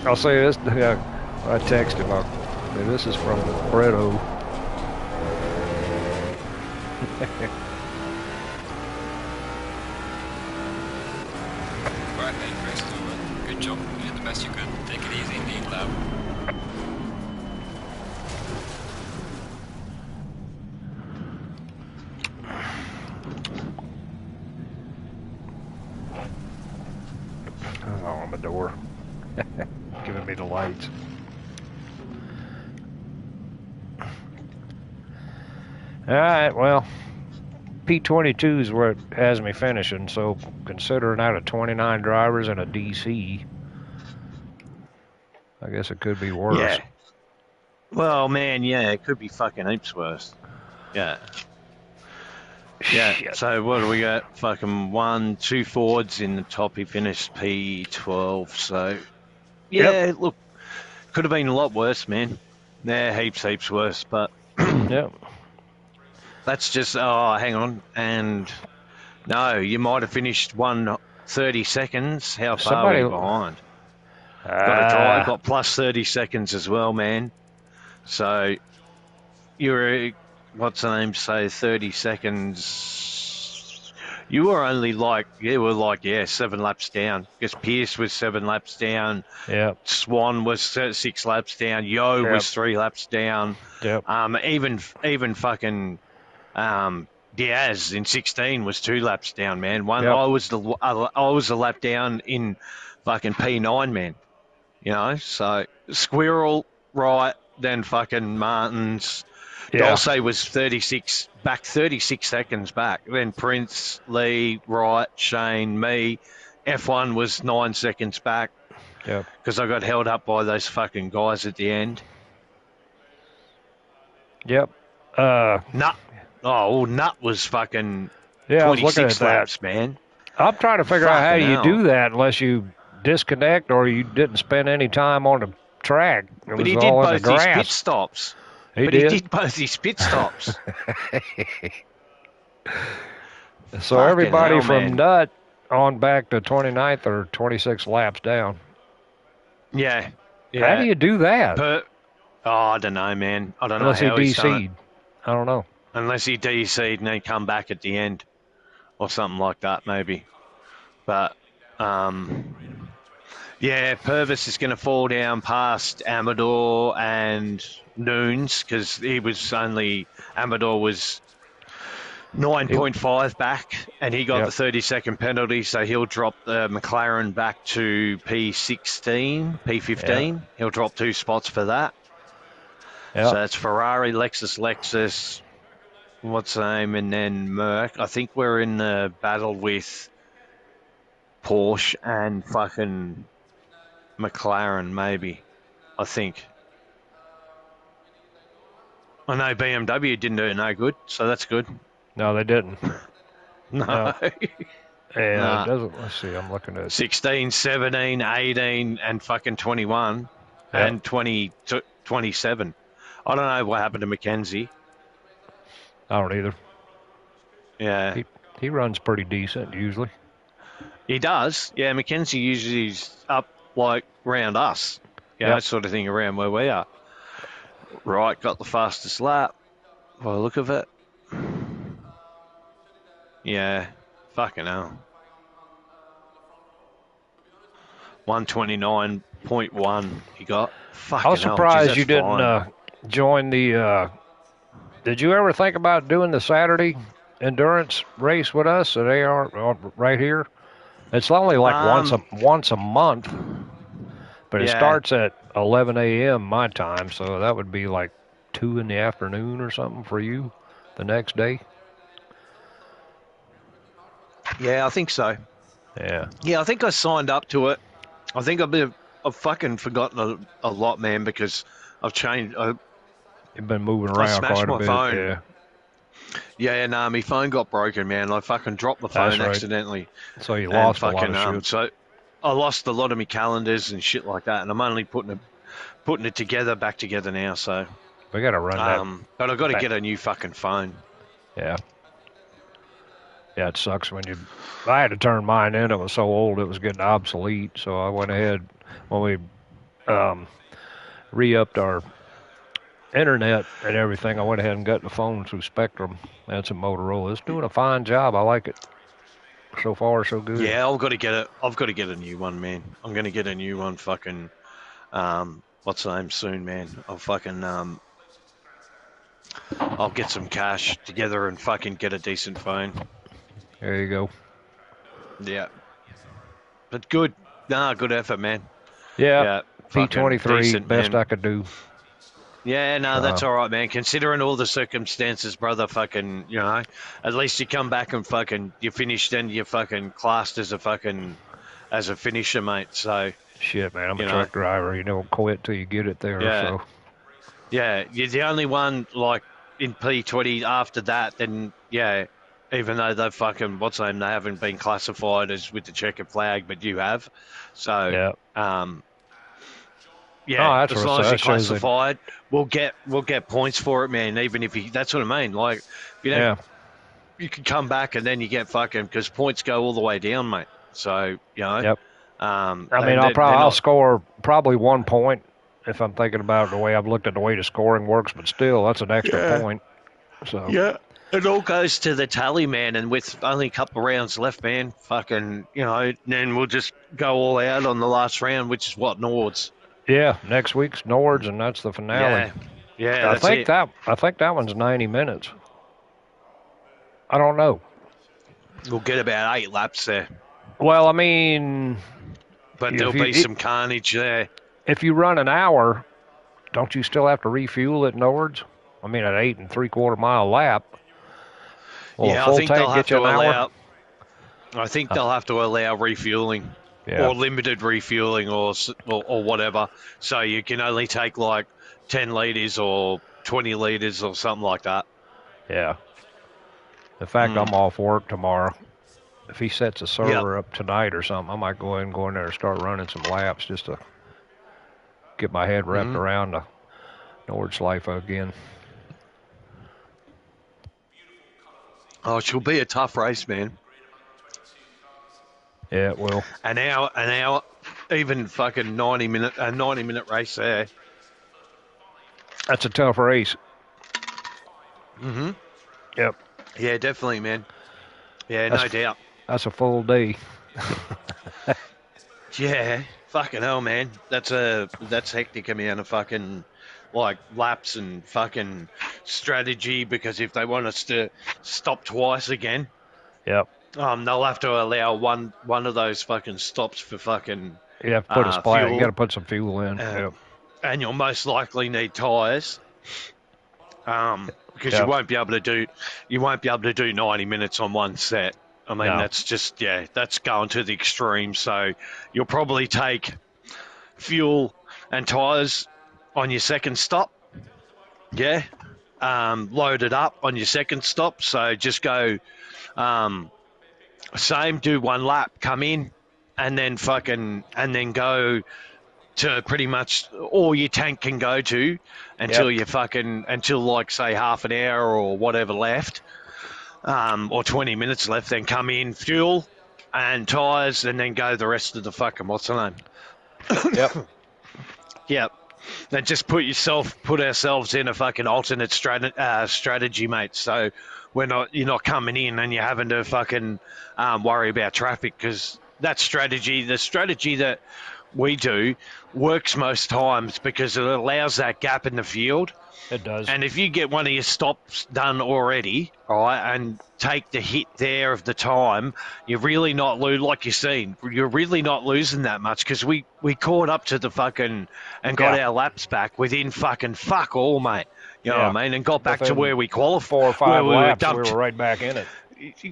[SPEAKER 2] I'll say this. Yeah, I text him. This is from Fredo.
[SPEAKER 3] Right then, Chris. Good job. You did the best you could. Take it easy indeed, lab.
[SPEAKER 2] Oh, on the door. Giving me the lights. All right, well, P22 is where it has me finishing, so considering out of 29 drivers and a DC, I guess it could be worse.
[SPEAKER 1] Yeah. Well, man, yeah, it could be fucking heaps worse. Yeah. Yeah,
[SPEAKER 2] Shit.
[SPEAKER 1] so what do we got? Fucking 2 Fords in the top. He finished P12, so... Yeah, look, could have been a lot worse, man. Yeah, heaps worse, but...
[SPEAKER 2] Yep.
[SPEAKER 1] That's just... Oh, hang on. And... No, you might have finished 30 seconds. How far are you behind? Got a drive, got plus 30 seconds as well, man. So, you're... What's the name? Say 30 seconds. You were only 7 laps down. Because Pierce was 7 laps down.
[SPEAKER 2] Yep.
[SPEAKER 1] Swan was 6 laps down. Yo was 3 laps down.
[SPEAKER 2] Yep.
[SPEAKER 1] Even fucking Diaz in 16 was 2 laps down, man.
[SPEAKER 2] Yep.
[SPEAKER 1] I was a lap down in fucking P9, man. You know, so Squirrel right, then fucking Martins.
[SPEAKER 2] Yeah.
[SPEAKER 1] Dulce was 36 seconds back. Then Prince, Lee, Wright, Shane, me. F1 was 9 seconds back.
[SPEAKER 2] Yep.
[SPEAKER 1] Because I got held up by those fucking guys at the end.
[SPEAKER 2] Yep.
[SPEAKER 1] Nut. Oh, Nut was fucking 26 laps, man.
[SPEAKER 2] I'm trying to figure out how
[SPEAKER 1] Fucking
[SPEAKER 2] you
[SPEAKER 1] hell.
[SPEAKER 2] do that unless you disconnect or you didn't spend any time on the track. It
[SPEAKER 1] But he
[SPEAKER 2] was
[SPEAKER 1] did
[SPEAKER 2] all in
[SPEAKER 1] both
[SPEAKER 2] the
[SPEAKER 1] his
[SPEAKER 2] grass.
[SPEAKER 1] pit stops.
[SPEAKER 2] He
[SPEAKER 1] He did both his pit stops.
[SPEAKER 2] So
[SPEAKER 1] Fucking
[SPEAKER 2] everybody
[SPEAKER 1] hell,
[SPEAKER 2] from
[SPEAKER 1] man.
[SPEAKER 2] Nut on back to 29th or 26 laps down.
[SPEAKER 1] Yeah.
[SPEAKER 2] How do you do that?
[SPEAKER 1] I don't know, man. I don't
[SPEAKER 2] Unless
[SPEAKER 1] know
[SPEAKER 2] he
[SPEAKER 1] how he's done it.
[SPEAKER 2] DC'd. I don't know.
[SPEAKER 1] Unless he DC'd and then come back at the end. Or something like that, maybe. But, yeah, Purvis is going to fall down past Amador and Nunes because Amador was 9.5 back and he got
[SPEAKER 2] Yep.
[SPEAKER 1] the 30-second penalty, so he'll drop the McLaren back to P16, P15.
[SPEAKER 2] Yep.
[SPEAKER 1] He'll drop 2 spots for that.
[SPEAKER 2] Yep.
[SPEAKER 1] So it's Ferrari, Lexus, what's the name, and then Merc. I think we're in the battle with Porsche and fucking McLaren, maybe. I think. I know BMW didn't do no good, so that's good.
[SPEAKER 2] No, they didn't.
[SPEAKER 1] No.
[SPEAKER 2] No. And
[SPEAKER 1] Nah.
[SPEAKER 2] it doesn't. Let's see. I'm looking at
[SPEAKER 1] 16, 17, 18, and fucking 21,
[SPEAKER 2] Yeah.
[SPEAKER 1] and 27. I don't know what happened to Mackenzie.
[SPEAKER 2] I don't either.
[SPEAKER 1] Yeah.
[SPEAKER 2] He runs pretty decent usually.
[SPEAKER 1] He does. Yeah, Mackenzie usually is up like around us. Yeah,
[SPEAKER 2] Yep.
[SPEAKER 1] that sort of thing around where we are. Right, got the fastest lap by the look of it. Yeah, fucking hell. 129.1 he got. Fucking
[SPEAKER 2] I was
[SPEAKER 1] hell.
[SPEAKER 2] surprised
[SPEAKER 1] Geez,
[SPEAKER 2] you
[SPEAKER 1] that's
[SPEAKER 2] didn't
[SPEAKER 1] flying.
[SPEAKER 2] join the. Did you ever think about doing the Saturday endurance race with us at AR right here It's only like once a month, but it
[SPEAKER 1] Yeah.
[SPEAKER 2] starts at 11 a.m. my time, so that would be like 2 in the afternoon or something for you the next day.
[SPEAKER 1] Yeah, I think so.
[SPEAKER 2] Yeah.
[SPEAKER 1] Yeah, I think I signed up to it. I think I've fucking forgotten a lot, man, because I've changed.
[SPEAKER 2] You've been moving
[SPEAKER 1] I
[SPEAKER 2] around
[SPEAKER 1] smashed
[SPEAKER 2] quite a
[SPEAKER 1] my
[SPEAKER 2] bit.
[SPEAKER 1] phone.
[SPEAKER 2] Yeah.
[SPEAKER 1] Yeah, and my phone got broken, man. I fucking dropped the
[SPEAKER 2] That's
[SPEAKER 1] phone
[SPEAKER 2] right.
[SPEAKER 1] accidentally.
[SPEAKER 2] So you
[SPEAKER 1] And
[SPEAKER 2] lost a lot
[SPEAKER 1] fucking
[SPEAKER 2] of shit.
[SPEAKER 1] so I lost a lot of my calendars and shit like that, and I'm only putting it back together now. So
[SPEAKER 2] We got to run that.
[SPEAKER 1] but I've got to
[SPEAKER 2] back.
[SPEAKER 1] get a new fucking phone.
[SPEAKER 2] Yeah. Yeah, it sucks when you. I had to turn mine in. It was so old, it was getting obsolete. So I went ahead when we re-upped our internet and everything. I went ahead and got the phone through Spectrum. That's a Motorola. It's doing a fine job. I like it. So far, so good.
[SPEAKER 1] Yeah, I've got to get it. I've got to get a new one, man. I'm gonna get a new one. Fucking what's the name soon, man? I'll get some cash together and fucking get a decent phone.
[SPEAKER 2] There you go.
[SPEAKER 1] Yeah. But good. Nah, good effort, man.
[SPEAKER 2] Yeah.
[SPEAKER 1] Yeah.
[SPEAKER 2] P23,
[SPEAKER 1] decent,
[SPEAKER 2] best
[SPEAKER 1] man.
[SPEAKER 2] I could do.
[SPEAKER 1] Yeah, no, that's all right, man. Considering all the circumstances, brother, fucking, at least you come back and fucking, you finished and you're fucking classed as a finisher, mate. So,
[SPEAKER 2] Shit, man, I'm a truck driver. You don't quit till you get it there.
[SPEAKER 1] Yeah.
[SPEAKER 2] So.
[SPEAKER 1] Yeah, you're the only one, like, in P20 after that, then, yeah, even though they fucking, they haven't been classified as with the checkered flag, but you have. So,
[SPEAKER 2] Yeah.
[SPEAKER 1] yeah,
[SPEAKER 2] that's
[SPEAKER 1] as
[SPEAKER 2] what
[SPEAKER 1] long as you're
[SPEAKER 2] that shows
[SPEAKER 1] classified, we'll get points for it, man. Even if that's what I mean. Like, you can come back and then you get fucking, because points go all the way down, mate. So,
[SPEAKER 2] Yep.
[SPEAKER 1] I
[SPEAKER 2] mean, I'll score probably 1 point if I'm thinking about the way I've looked at the way the scoring works, but still, that's an extra point. So.
[SPEAKER 1] Yeah. It all goes to the tally, man, and with only a couple of rounds left, man, fucking, then we'll just go all out on the last round, which is what, Nords.
[SPEAKER 2] Yeah, next week's Nords, and that's the finale.
[SPEAKER 1] Yeah,
[SPEAKER 2] I think that one's 90 minutes. I don't know.
[SPEAKER 1] We'll get about 8 laps there.
[SPEAKER 2] Well, I mean,
[SPEAKER 1] but there'll be some carnage there.
[SPEAKER 2] If you run an hour, don't you still have to refuel at Nords? I mean, an 8 3/4 mile lap. Well,
[SPEAKER 1] yeah, I think they'll have to allow. I think they'll have to allow refueling.
[SPEAKER 2] Yeah.
[SPEAKER 1] Or limited refueling or whatever. So you can only take like 10 litres or 20 litres or something like that.
[SPEAKER 2] Yeah. In fact, I'm off work tomorrow. If he sets a server up tonight or something, I might go ahead and go in there and start running some laps just to get my head wrapped around the Nordschleife again.
[SPEAKER 1] Oh, it will be a tough race, man.
[SPEAKER 2] Yeah, it will.
[SPEAKER 1] An hour, even fucking 90-minute race there.
[SPEAKER 2] That's a tough race.
[SPEAKER 1] Mm-hmm.
[SPEAKER 2] Yep.
[SPEAKER 1] Yeah, definitely, man. Yeah, no doubt.
[SPEAKER 2] That's a full day.
[SPEAKER 1] Yeah, fucking hell, man. That's hectic amount of fucking like laps and fucking strategy, because if they want us to stop twice again,
[SPEAKER 2] yep.
[SPEAKER 1] They'll have to allow one of those fucking stops for fucking.
[SPEAKER 2] You have to put a splash.
[SPEAKER 1] Fuel.
[SPEAKER 2] You got to put some fuel in. Yep.
[SPEAKER 1] And you'll most likely need tyres. Because you won't be able to do 90 minutes on one set. I mean, that's going to the extreme. So you'll probably take fuel and tyres on your second stop. Yeah. Load it up on your second stop. So just go, same, do one lap, come in, and then go to pretty much all your tank can go to until until like say half an hour or whatever left, or 20 minutes left. Then come in, fuel and tyres, and then go the rest of the fucking what's the name?
[SPEAKER 2] Yep.
[SPEAKER 1] Yep. Then just put ourselves in a fucking alternate strategy, mate. So you're not coming in and you're having to fucking worry about traffic, because the strategy that we do works most times because it allows that gap in the field.
[SPEAKER 2] It does.
[SPEAKER 1] And if you get one of your stops done already, right, and take the hit there of the time, you're really not like you've seen, you're really not losing that much because we caught up to the fucking and got our laps back within fucking fuck all, mate. You know what I mean? And got back to where we qualified.
[SPEAKER 2] 4 or 5 laps, we were right back in it.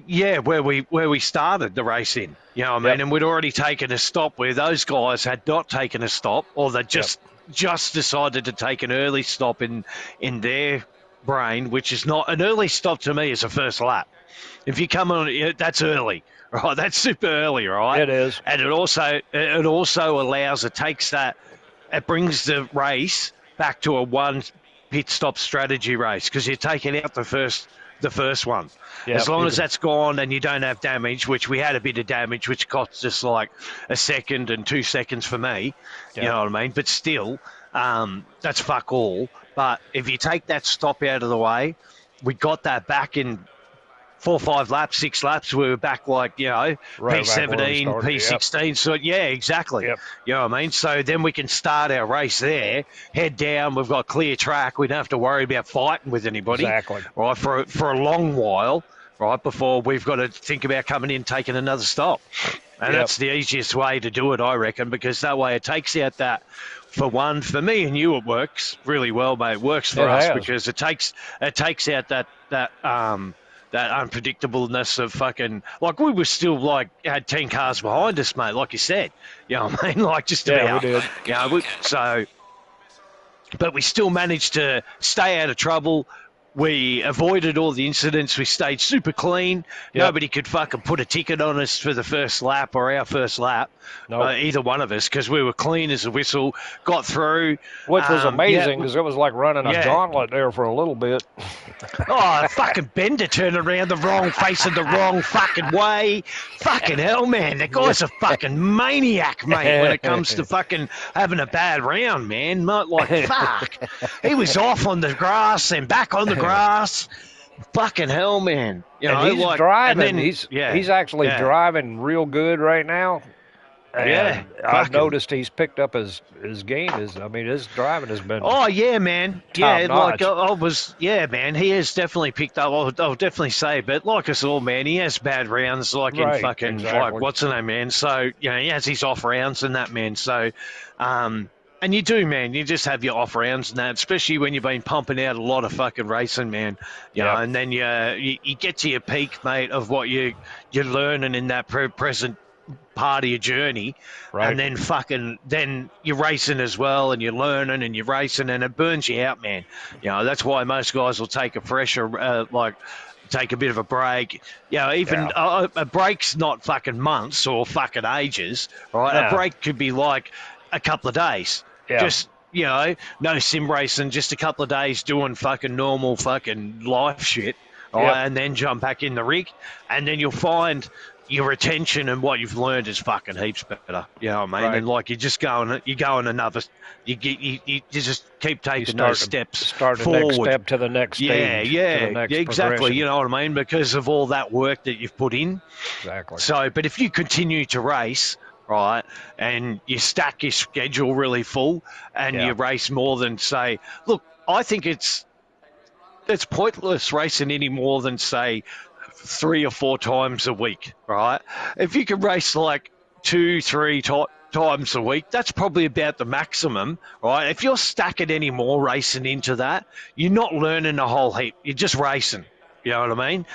[SPEAKER 1] Yeah, where we started the race in. You know what I mean? And we'd already taken a stop where those guys had not taken a stop, or they just decided to take an early stop in their brain, which is not an early stop to me is a first lap. If you come on, that's early, right? That's super early, right?
[SPEAKER 2] It is,
[SPEAKER 1] and it also allows it brings the race back to a one pit stop strategy race because you're taking out the first one. Yep, as long as that's gone and you don't have damage, which we had a bit of damage, which cost us like a second and 2 seconds for me. Yep. You know what I mean? But still, that's fuck all. But if you take that stop out of the way, we got that back in 4, 5 laps, 6 laps. We were back like, P17, P16. Yep. So, yeah, exactly. Yep. You know what I mean? So then we can start our race there, head down. We've got clear track. We don't have to worry about fighting with anybody.
[SPEAKER 2] Exactly.
[SPEAKER 1] Right, for a long while, right, before we've got to think about coming in, taking another stop. And that's the easiest way to do it, I reckon, because that way it takes out that, for me and you, it works really well, mate. It works for us because it takes out that unpredictableness of fucking, like we were still like had 10 cars behind us, mate, like you said. You know what I mean? Like just about.
[SPEAKER 2] Yeah, we did.
[SPEAKER 1] But we still managed to stay out of trouble. We avoided all the incidents. We stayed super clean. Yep. Nobody could fucking put a ticket on us for the first lap or our first lap, either one of us, because we were clean as a whistle, got through.
[SPEAKER 2] Which was amazing because it was like running a gauntlet there for a little bit.
[SPEAKER 1] Oh, fucking Bender turned around the wrong face in the wrong fucking way. Fucking hell, man. That guy's a fucking maniac, mate, when it comes to fucking having a bad round, man. Like, fuck. He was off on the grass and back on the grass. Fucking hell, man. You know,
[SPEAKER 2] and he's driving. He's actually driving real good right now. And I've noticed he's picked up his game. His driving has been.
[SPEAKER 1] Oh yeah, man. Yeah, like man. He has definitely picked up. I'll definitely say, but like us all, man, he has bad rounds, like in fucking like what's the name, man. So he has his off rounds and that, man. So, and you do, man. You just have your off rounds and that, especially when you've been pumping out a lot of fucking racing, man. You know, and then you get to your peak, mate, of what you're learning in that present part of your journey, and then you're racing as well, and you're learning and you're racing, and it burns you out, man. You know, that's why most guys will take a fresher, take a bit of a break. You know, even a break's not fucking months or fucking ages, right? No. A break could be like a couple of days. Yeah. Just, no sim racing, just a couple of days doing fucking normal fucking life shit, right? And then jump back in the rig, and then you'll find your retention and what you've learned is fucking heaps better. You know what I mean? Right. And like you just keep taking those steps
[SPEAKER 2] forward. Start the next step to the next stage.
[SPEAKER 1] Yeah, exactly. You know what I mean? Because of all that work that you've put in.
[SPEAKER 2] Exactly.
[SPEAKER 1] So, but if you continue to race, right, and you stack your schedule really full and you race more than, say, look, I think it's pointless racing any more than, say, 3 or 4 times a week, right? If you can race like 2, 3 times a week, that's probably about the maximum, right? If you're stacking any more racing into that, you're not learning a whole heap. You're just racing. You know what I mean?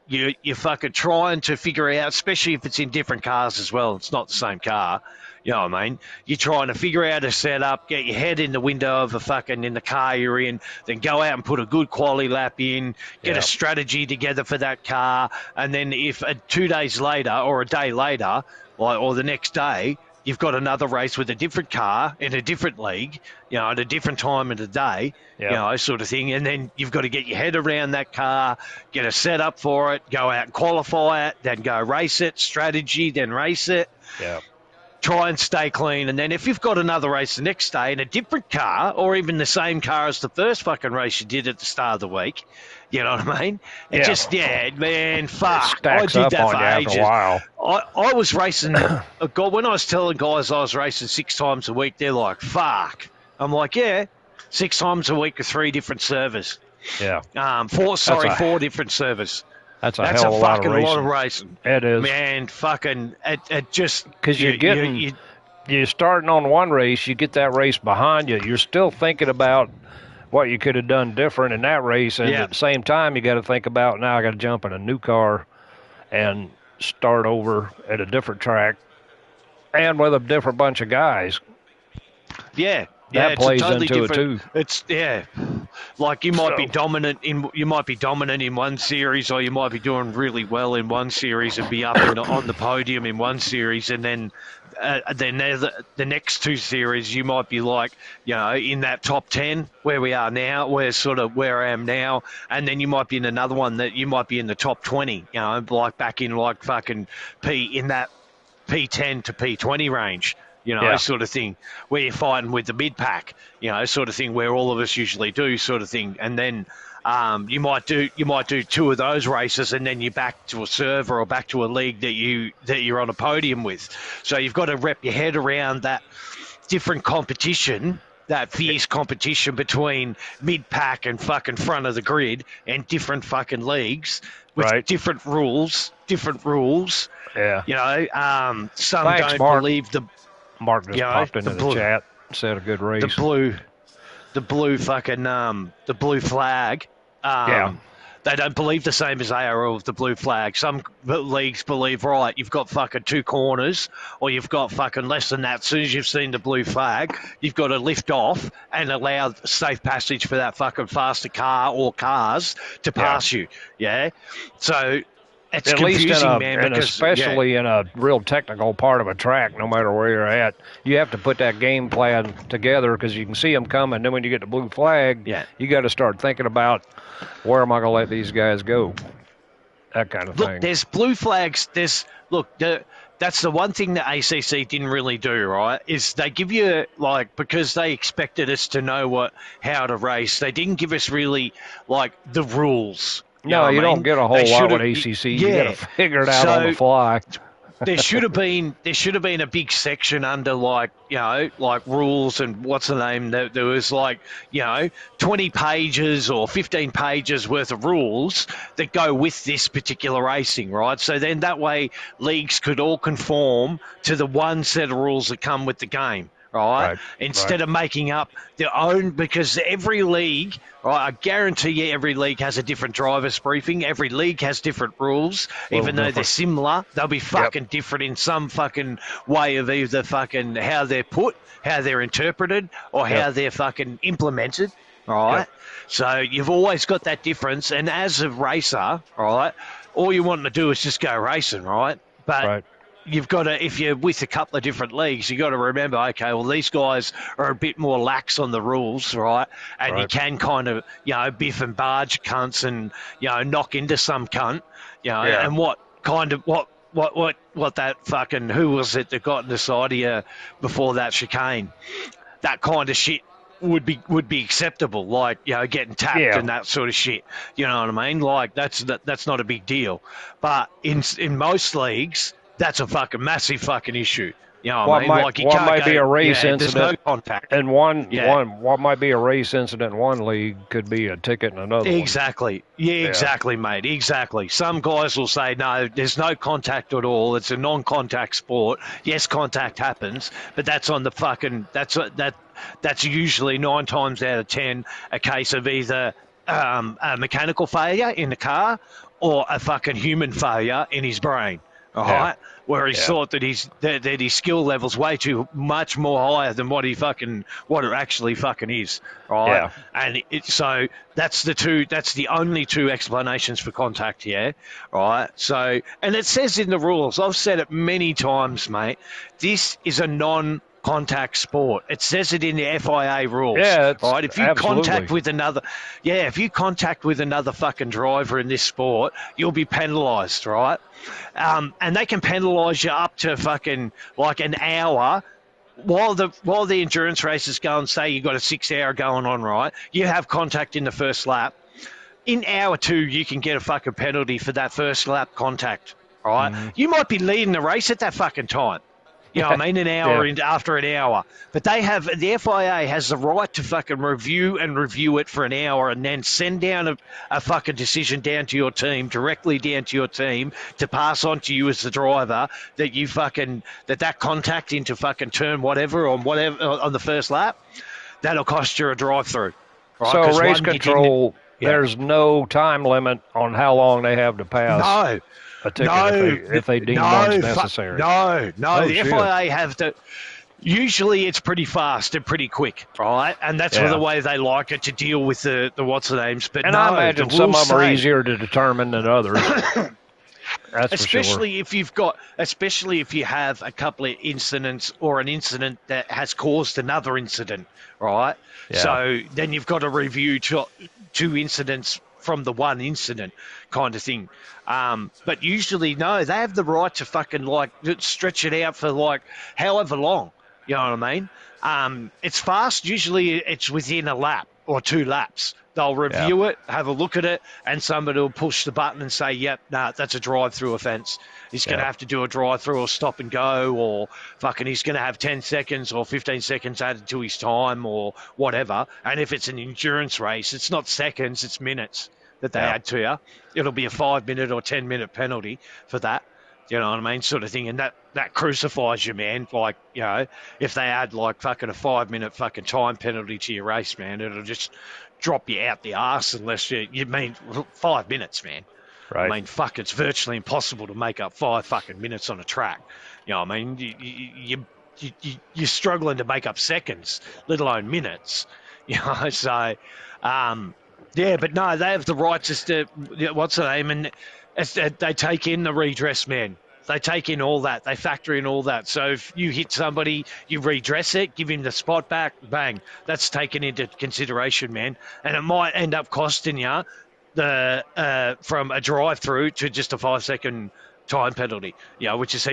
[SPEAKER 1] You're fucking trying to figure out, especially if it's in different cars as well. It's not the same car. You know what I mean? You're trying to figure out a setup, get your head in the window of in the car you're in, then go out and put a good quality lap in, get a strategy together for that car, and then if 2 days later or a day later, or the next day, you've got another race with a different car in a different league, at a different time of the day, sort of thing. And then you've got to get your head around that car, get a setup for it, go out and qualify it, then go race it, strategy, then race it.
[SPEAKER 2] Yeah.
[SPEAKER 1] try and stay clean. And then if you've got another race the next day in a different car, or even the same car as the first fucking race you did at the start of the week, you know what I mean? It just, man, fuck. I did that for ages.
[SPEAKER 2] After a while.
[SPEAKER 1] I was racing, God, when I was telling guys I was racing 6 times a week, they're like, fuck. I'm like, yeah, 6 times a week with 3 different servers.
[SPEAKER 2] Yeah.
[SPEAKER 1] 4 different servers.
[SPEAKER 2] That's a hell of a lot of
[SPEAKER 1] racing.
[SPEAKER 2] It is.
[SPEAKER 1] Man, fucking, it just...
[SPEAKER 2] Because you're starting on one race, you get that race behind you, you're still thinking about what you could have done different in that race, and at the same time, you got to think about, now I got to jump in a new car and start over at a different track and with a different bunch of guys.
[SPEAKER 1] Yeah.
[SPEAKER 2] That plays totally into
[SPEAKER 1] different, it too. Like you might be dominant in one series, or you might be doing really well in one series and be up on the podium in one series, and then the next 2 series you might be like, in that top 10 where we are now, where I am now, and then you might be in another one that you might be in the top 20, like back in like fucking in that P10 to P20 range. Sort of thing, where you're fighting with the mid-pack, sort of thing, where all of us usually do, sort of thing. And then you might do 2 of those races, and then you're back to a server or back to a league that you're on a podium with. So you've got to wrap your head around that different competition, that fierce competition between mid-pack and fucking front of the grid, and different fucking leagues with different rules.
[SPEAKER 2] Yeah.
[SPEAKER 1] Some
[SPEAKER 2] Thanks,
[SPEAKER 1] don't
[SPEAKER 2] Mark.
[SPEAKER 1] believe the...
[SPEAKER 2] Mark just popped into the chat, said a good race.
[SPEAKER 1] The blue flag. They don't believe the same as ARL with the blue flag. Some leagues believe, right, you've got fucking 2 corners, or you've got fucking less than that. As soon as you've seen the blue flag, you've got to lift off and allow safe passage for that fucking faster car or cars to pass you. Yeah. So it's
[SPEAKER 2] at
[SPEAKER 1] confusing,
[SPEAKER 2] least
[SPEAKER 1] man,
[SPEAKER 2] and
[SPEAKER 1] because,
[SPEAKER 2] especially in a real technical part of a track, no matter where you're at, you have to put that game plan together, because you can see them coming. Then when you get the blue flag, you got to start thinking about, where am I going to let these guys go? That kind of thing.
[SPEAKER 1] Look, there's blue flags. That's the one thing that ACC didn't really do, right, is they give you, like, because they expected us to know how to race, they didn't give us really, like, the rules.
[SPEAKER 2] No, you don't get a whole lot with ACC. You got to figure it out on the fly.
[SPEAKER 1] There should have been a big section under like rules and what's the name. There was 20 pages or 15 pages worth of rules that go with this particular racing, right? So then that way leagues could all conform to the one set of rules that come with the game. Right? Instead of making up their own, because every league, I guarantee you every league has a different driver's briefing. Every league has different rules. Even though they're similar, they'll be fucking different in some fucking way of either fucking how they're put, how they're interpreted, or how they're fucking implemented. Right? So you've always got that difference. And as a racer, all you want to do is just go racing, right? But you've got to, if you're with a couple of different leagues, you've got to remember, okay, well, these guys are a bit more lax on the rules, right? And you can kind of, biff and barge cunts and, knock into some cunt, and what that fucking, who was it that got in the side of you before that chicane? That kind of shit would be acceptable, like, getting tapped and that sort of shit. You know what I mean? Like, that's not a big deal. But in most leagues, that's a fucking massive fucking issue. You know what I mean?
[SPEAKER 2] What might be a race incident,
[SPEAKER 1] there's no contact.
[SPEAKER 2] And what might be a race incident in one league could be a ticket in another
[SPEAKER 1] Exactly.
[SPEAKER 2] one.
[SPEAKER 1] Exactly, mate. Exactly. Some guys will say, no, there's no contact at all. It's a non-contact sport. Yes, contact happens, but that's on the fucking, that's usually 9 times out of 10 a case of either a mechanical failure in the car or a fucking human failure in his brain. Where he thought that his skill level's way too much more higher than what it actually fucking is, right? And so that's the only 2 explanations for contact here, right? So, and it says in the rules, I've said it many times, mate, this is a contact sport. It says it in the FIA rules.
[SPEAKER 2] Yeah, it's
[SPEAKER 1] right. If you
[SPEAKER 2] absolutely.
[SPEAKER 1] if you contact with another fucking driver in this sport, you'll be penalised, right? And they can penalise you up to fucking like an hour. While the endurance races go and say you've got a 6 hour going on, right? You have contact in the first lap. In hour 2, you can get a fucking penalty for that first lap contact, right?
[SPEAKER 2] Mm-hmm.
[SPEAKER 1] You might be leading the race at that fucking time. You know what I mean? An hour after an hour. But the FIA has the right to fucking review it for an hour and then send down a fucking decision down to your team, directly down to your team, to pass on to you as the driver that you fucking, that contact into fucking turn whatever on the first lap, that'll cost you a drive-through. Right?
[SPEAKER 2] So race control, there's no time limit on how long they have to pass. A ticket if they deem one's necessary.
[SPEAKER 1] The FIA have to. Usually it's pretty fast and pretty quick, right? And that's the way they like it to deal with the what's the names. But
[SPEAKER 2] I imagine some of them are easier to determine than others. That's
[SPEAKER 1] especially
[SPEAKER 2] for sure.
[SPEAKER 1] especially if you have a couple of incidents or an incident that has caused another incident, right?
[SPEAKER 2] Yeah.
[SPEAKER 1] So then you've got to review two incidents from the one incident kind of thing. But usually, no, they have the right to fucking like stretch it out for like however long. You know what I mean? It's fast. Usually it's within a lap or 2 laps. They'll review it, have a look at it, and somebody will push the button and say, yep, that's a drive-through offence. He's going to have to do a drive-through or stop and go, or fucking he's going to have 10 seconds or 15 seconds added to his time or whatever. And if it's an endurance race, it's not seconds, it's minutes that they add to you. It'll be a 5-minute or 10-minute penalty for that. You know what I mean? Sort of thing. And that crucifies you, man. Like, you know, if they add like fucking a 5-minute fucking time penalty to your race, man, it'll just drop you out the arse unless you mean 5 minutes, man.
[SPEAKER 2] Right.
[SPEAKER 1] I mean, fuck, it's virtually impossible to make up 5 fucking minutes on a track. You know what I mean? You're struggling to make up seconds, let alone minutes. You know, so, but no, they have the right to, what's the name? And they take in the redress, man. They take in all that. They factor in all that. So if you hit somebody, you redress it, give him the spot back, bang. That's taken into consideration, man. And it might end up costing you from a drive-through to just a 5-second time penalty, which is